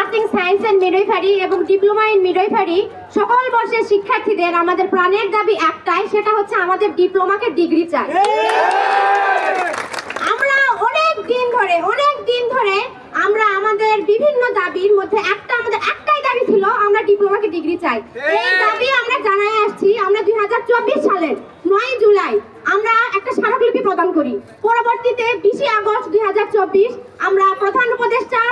Nursing science and midwifery এবং diploma in midwifery সকল বর্ষের শিক্ষার্থীদের আমাদের প্রাণের দাবি একটাই, সেটা হচ্ছে আমাদের ডিপ্লোমাকে ডিগ্রি চাই। আমরা অনেক দিন ধরে আমরা আমাদের বিভিন্ন দাবির মধ্যে আমাদের একটাই দাবি ছিল, আমরা ডিপ্লোমাকে ডিগ্রি চাই। এই দাবি আমরা জানাই আসছি। আমরা 2024 সালের 9 জুলাই আমরা একটা স্মারকলিপি প্রদান করি। পরবর্তীতে 20 আগস্ট 2024 আমরা প্রধান উপদেষ্টা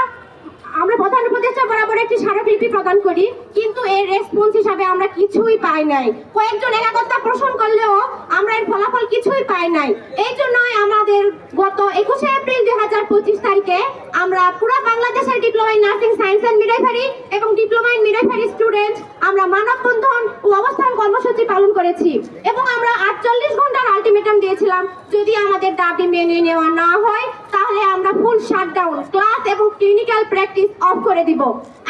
বরাবর একটি স্মারকলিপি প্রদান করি, কিন্তু এর রেসপন্স হিসাবে আমরা কিছুই পাই নাই। কয়েকজন একাগ্রতা পোষণ করলেও আমরা এর ফলাফল কিছুই পাই নাই। এই জন্যই আমাদের গত 21 এপ্রিল 2025 তারিখে আমরা পুরো বাংলাদেশের diploma in nursing science and midwifery এবং ডিপ্লোমা ইন মিডওয়াইফারি স্টুডেন্ট আমরা মানববন্ধন ও অবস্থান কর্মসূচি পালন করেছি এবং আমরা 48 ঘন্টার আলটিমেটাম দিয়েছিলাম, যদি আমাদের দাবি মেনে নেওয়া না হয় তাহলে আমরা ফুল শাটডাউন, ক্লাস এবং ক্লিনিক্যাল প্র্যাকটিস অফ করে দিব।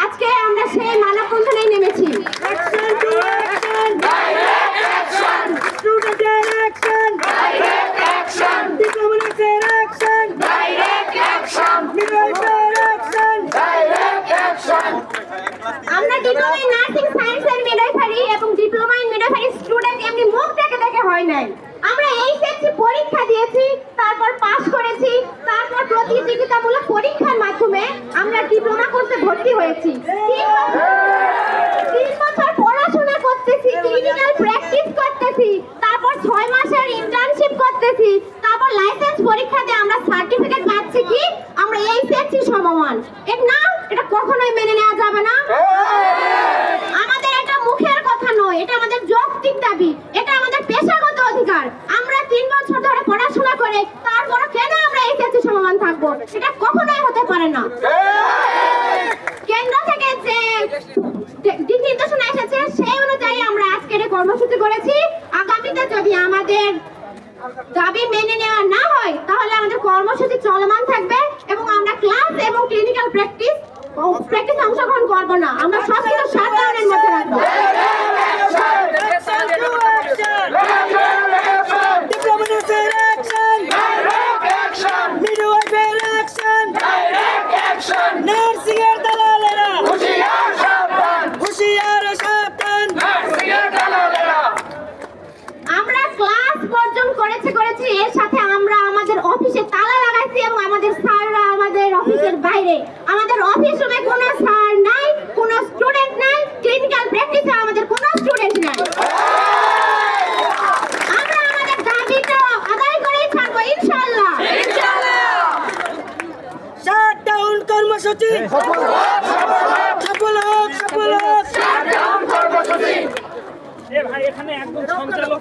আজকে আমরা সেই মানববন্ধনেই নেমেছি। আমরা diploma in nursing science and midwifery এবং ডিপ্লোমা ইন মিডওয়াইফারি স্টুডেন্ট এমনি মুখ দেখে হয় নাই। আমরা এইচএসসি পরীক্ষা দিয়েছি, তারপর পাস করেছি, তারপর প্রতিযোগিতামূলক পরীক্ষার মাধ্যমে আমরা ডিপ্লোমা কোর্সে ভর্তি হয়েছি। 3 বছর পড়াশোনা করতেছি, ক্লিনিক্যাল প্র্যাকটিস করতেছি, তারপর 6 মাসের ইন্টার্নশিপ করতেছি, তারপর লাইসেন্স পরীক্ষাতে আমরা সার্টিফিকেট পাচ্ছি কি আমরা এইচএসসি সমমান। এটা কখনোই মেনে নেওয়া যাবে না। আমাদের এটা মুখের কথা নয়, এটা আমাদের যৌক্তিক দাবি, এটা আমাদের পেশাগত অধিকার। আমরা 3 বছর ধরে পড়াশোনা করে তারপর কেন আমরা এইচএসসি সমমান থাকবো? এটা কখনোই হতে পারে না। কেন্দ্র থেকে যে দিক নির্দেশনা এসেছে সেই অনুযায়ী আমরা আজকের এই কর্মসূচি করেছি। আগামীতে যদি আমাদের দাবি মেনে নেওয়া না হয় তাহলে আমাদের কর্মসূচি চলমান থাকবে এবং আমরা ক্লাস এবং ক্লিনিক্যাল প্র্যাকটিস অংশগ্রহণ করবো না। আমরা সবকিছু শাটডাউনের মধ্যে রাখবো। আমরা ক্লাস বর্জন করেছি, এর সাথে আমরা আমাদের অফিসে তালা লাগাইছি এবং আমাদের স্যাররা আমাদের অফিসের বাইরে। আমাদের অফিস রুমে কোনো স্যার নাই, কোনো স্টুডেন্ট নাই, ক্লিনিক্যাল প্র্যাকটিসে আমাদের কোনো স্টুডেন্ট নাই। আমরা আমাদের দাবিটা আদায় করেই ছাড়বো ইনশাআল্লাহ। শাটডাউন কর্মসূচি সফল হোক। ভাই এখানে একদম সঞ্চালক